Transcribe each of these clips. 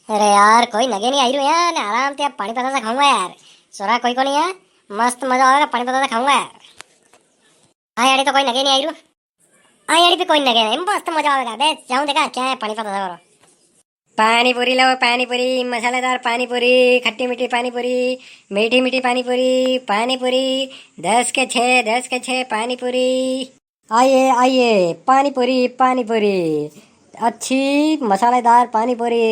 अरे यार कोई नगे नहीं आई रही यार ने आराम से अब पानी पतासा खाऊंगा यार। सोरा कोई को नहीं है। मस्त मजा आएगा पानी पतासा खाऊंगा यार। हाँ यार ये तो कोई नगे नहीं आई रू। हाँ यार भी कोई नगे नहीं मस्त मजा आएगा बे जाऊं देखा क्या है पानी पतासा करो। पानी पूरी लो पानी पूरी मसालेदार पानी पूरी खट्टी मीठी पानी पूरी मीठी मीठी पानी पूरी 10 के 6 पानी पूरी। आइए आइए पानी पूरी अच्छी मसालेदार पानी पूरी।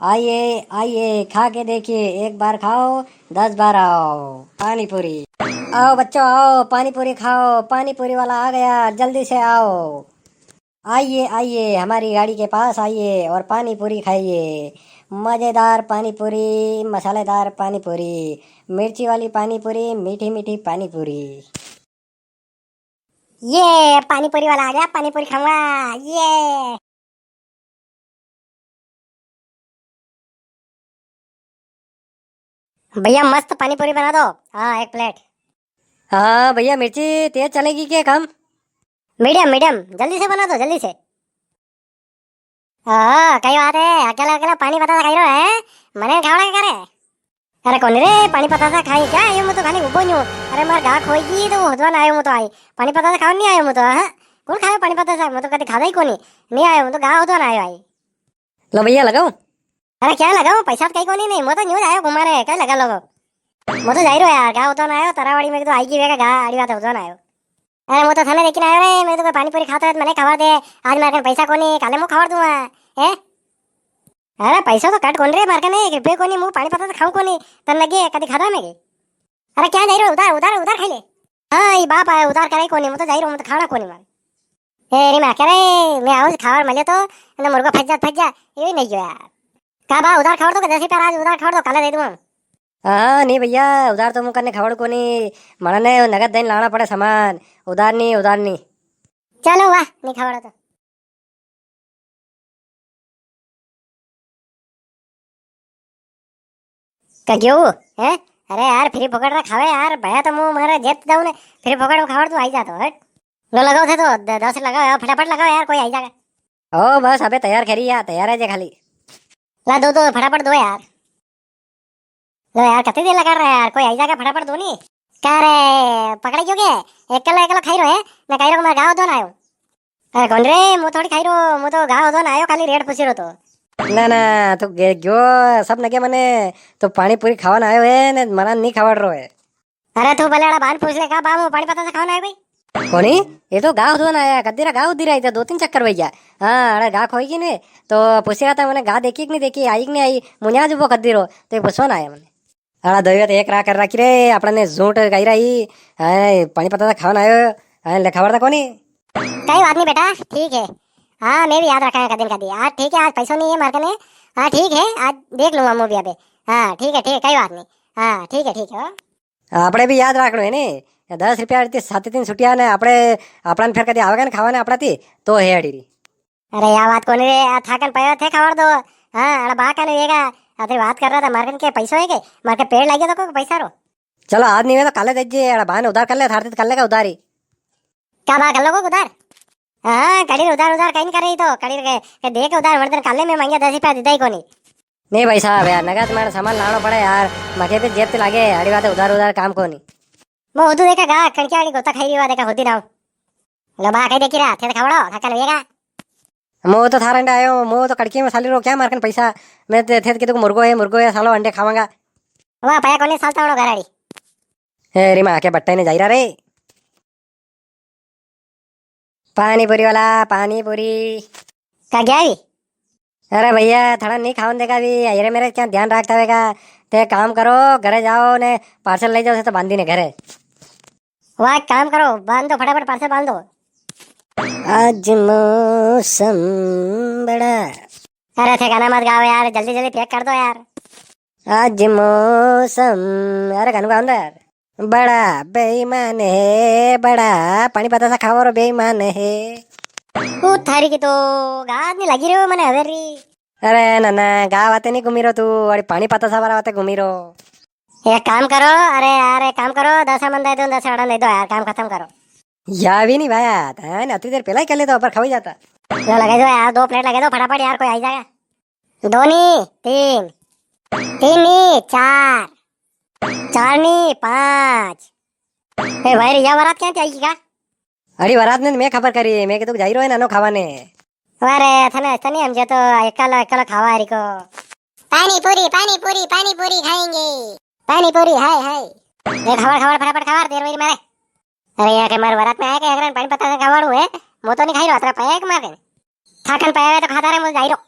आइए आइए खा के देखिए एक बार खाओ 10 बार आओ पानी पूरी। आओ बच्चों आओ पानी पूरी खाओ पानी पूरी वाला आ गया जल्दी से आओ। आइए आइए हमारी गाड़ी के पास आइए और पानी पूरी खाइए। मज़ेदार पानी पूरी मसालेदार पानी पूरी मिर्ची वाली पानी पूरी मीठी मीठी पानी पूरी। ये पानी पूरी वाला आ गया पानी पूरी खाऊंगा ये। भैया मस्त पानी पूरी बना दो। हाँ एक प्लेट। हाँ भैया मिर्ची तेज चलेगी क्या कम। मीडियम मीडियम जल्दी से बना दो जल्दी से। हाँ कई बात है अकेला अकेला पानी बतासा खाई रहो है। मने खावड़ा क्या करे। अरे कौन रे पानी बतासा खाई क्या आयो मैं तो खाली उबो न्यू। अरे मार गा खोईगी तो होदवान आयो मैं तो आई पानी बतासा खावन नहीं आयो मैं तो हाँ। कौन खाए पानी बतासा मैं तो कभी खादा ही कोनी नहीं आयो मैं तो गा होदवान आयो आई। लो भैया लगाओ। अरे क्या लगाओ पैसा तो कहीं कोनी नहीं मैं तो न्यूज आयो घुमाने क्या लगा लोगो। मैं तो जाई रहो यार गा होदवान आयो तरावाड़ी में तो आई की वेगा गा आड़ी बात होदवान आयो। अरे मैं तो थाने लेकिन आयो रे मैं तो पानी पूरी खाता है मैंने खबर दे आज मेरे कन पैसा कोनी काले मुंह खबर दूंगा है। अरे पैसा तो कट कोन रे मार कने 1 रुपये कोनी मुंह पानी पता तो खाऊं कोनी तन लगे कदी खाता में के। अरे क्या जाई रहो उधार उधार उधार खाई ले। हां ई बाप आए उधार करे कोनी मैं तो जाई रहो मैं तो खाना कोनी मार। ए रे मैं करे मैं आउस खावर मले तो ना मुर्गा फज जा ये नहीं जो यार। का बा उधार खावर तो 10 रुपया आज उधार खावर तो काले दे दूं। हाँ नहीं भैया उधार तो मुंह करने खबर कोनी मरने नगद दिन लाना पड़े सामान उधार नहीं। चलो वाह नहीं खबर तो का क्यों है। अरे यार फ्री पकड़ रहा खावे यार भैया तो मुंह मारे जेब जाऊं ने फ्री पकड़ में खबर तो आई जातो हट। लो लगाओ थे तो 10 लगाओ यार फटाफट लगाओ यार कोई आई जाएगा। ओ बस अबे तैयार करी यार तैयार है जे खाली। ला दो दो फटाफट दो यार। लो यार कितनी देर लगा रहा है यार कोई आई जाएगा फटाफट दो नहीं। क्या रे पकड़े क्यों के एकला खाई रो है ना खाई रो मैं गाँव दो ना आयो। अरे कौन रे मु थोड़ी खाई रो मु तो गाँव दो ना आयो खाली रेड पूछी रो तो। ना ना तो जो सब नगे मने तो पानी पूरी खावन आयो है ने मना नहीं खावड़ रो है। अरे तू भले बान पूछ ले का बामू पानी पता से खावन आयो भाई कोनी ये तो गाँव धोन आया कद्दीरा गाँव दी रही था 2-3 चक्कर भैया। हाँ अरे गा खोई की ने तो पूछ रहा था मैंने गा देखी कि नहीं देखी आई कि नहीं आई मुझे जो वो कद्दीरो तो पूछवा ना आया मैंने। अड़ा दो तो एक रा कर रखी रे अपने ने झूठ गाई रही पानी पता था खावन आयो लिखावड़ था कोनी। कई बात नहीं बेटा ठीक है। हाँ मैं भी याद रखा है दिन का दी आज ठीक है आज पैसा नहीं है मार्के ने। हाँ ठीक है आज देख लूंगा मूवी अबे। हाँ ठीक है कई बात नहीं। हाँ ठीक है આપણે બી યાદ રાખணும் એને 10 રૂપિયા સાતે तीन छुट्टिया ने આપણે આપણાને ફેર કદી આવે ને ખાવાને આપણાથી તો હેડી રી। अरे यार बात कोनी रे थाकन पयो थे खबर दो। हाँ अरे बा का नहीं अरे बात कर रहा था मार्केट के पैसों है के मार्केट पेड़ लगे तो कोई पैसा रो। चलो आज नहीं है तो काले दीजिए अरे बहाने उधार कर ले थारते कर लेगा उधारी। क्या बा कर लो उधार। हाँ कड़ी उधार कहीं नहीं कर रही तो कड़ी के देख उधार वर्धन काले में मांगे 10 रुपया दीदा ही कोनी। नहीं भाई साहब यार नगद तुम्हारा सामान लाना पड़े यार मके पे जेब पे लागे अड़ी बात उधार काम को नहीं। मैं उधर देखा गा कणकी वाली गोता खाई रही देखा होती ना लो बा कहीं देखी रहा थे खबड़ो थकल होएगा। मो तो थारा अंडे आयो मो तो कड़की में साली रो क्या मारकन पैसा मैं थे कि तो मुर्गो है सालो अंडे खावांगा। वाह पाया कोने सालता उड़ो घराड़ी हे री मां के बट्टे ने जाई रे पानी पूरी वाला पानी पूरी का गया भी। अरे भैया थोड़ा नहीं खावन देगा भी अरे मेरे क्या ध्यान रखता होगा ते काम करो घरे जाओ ने पार्सल ले जाओ से तो बांधी ने घरे। वाह काम करो बांध दो फटाफट पार्सल बांध दो। आज मौसम बड़ा अरे थे गाना मत गाओ यार जल्दी जल्दी पैक कर दो यार। आज मौसम अरे गाना बांध दो यार। बड़ा बेईमान है बड़ा पानी पता सा खाओ बेईमान है ओ थारी की तो गाद नहीं लगी रे मने हवेरी। अरे ना गाँव आते नहीं घूमी रो तू और पानी पता सा वाला आते घूमी रो। एक काम करो अरे यार एक काम करो 10 मन दे दो 10 ऑर्डर दे दो यार काम खत्म करो। या भी नहीं भाई है ना अति देर पहले ही कर ले तो ऊपर खा ही जाता। लो लगा दो यार 2 प्लेट लगा दो फटाफट यार कोई आ जाएगा। दोनी 3, 3 ની 4, 4 ની 5. એ ભાઈ રિયા વરાત ક્યાંથી આવી કા? અરે વરાત ને મેં ખબર કરી, મેં કીધું જઈ રહ્યો ને એનો ખાવાને. અરે તને એમ જે તો એકલા એકલા ખાવા હરીકો. પાણી પૂરી ખાएंगे. પાણી પૂરી હાય એ ખાવા ફટાફટ ખાવા દેર વઈ મારે. અરે યાર કે માર વરાત में आया કે એકરાન પાણી પત્તા ખાવાનું હે. મો તો નહીં ખાઈ રહ્યો અતરા પાયા કે મારે. થાકન પાયા તો ખાતા રે મો જઈ રહ્યો.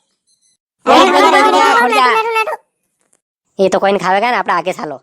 એ તો કોઈને ખાવેગા ને આપણે આગે ચાલો.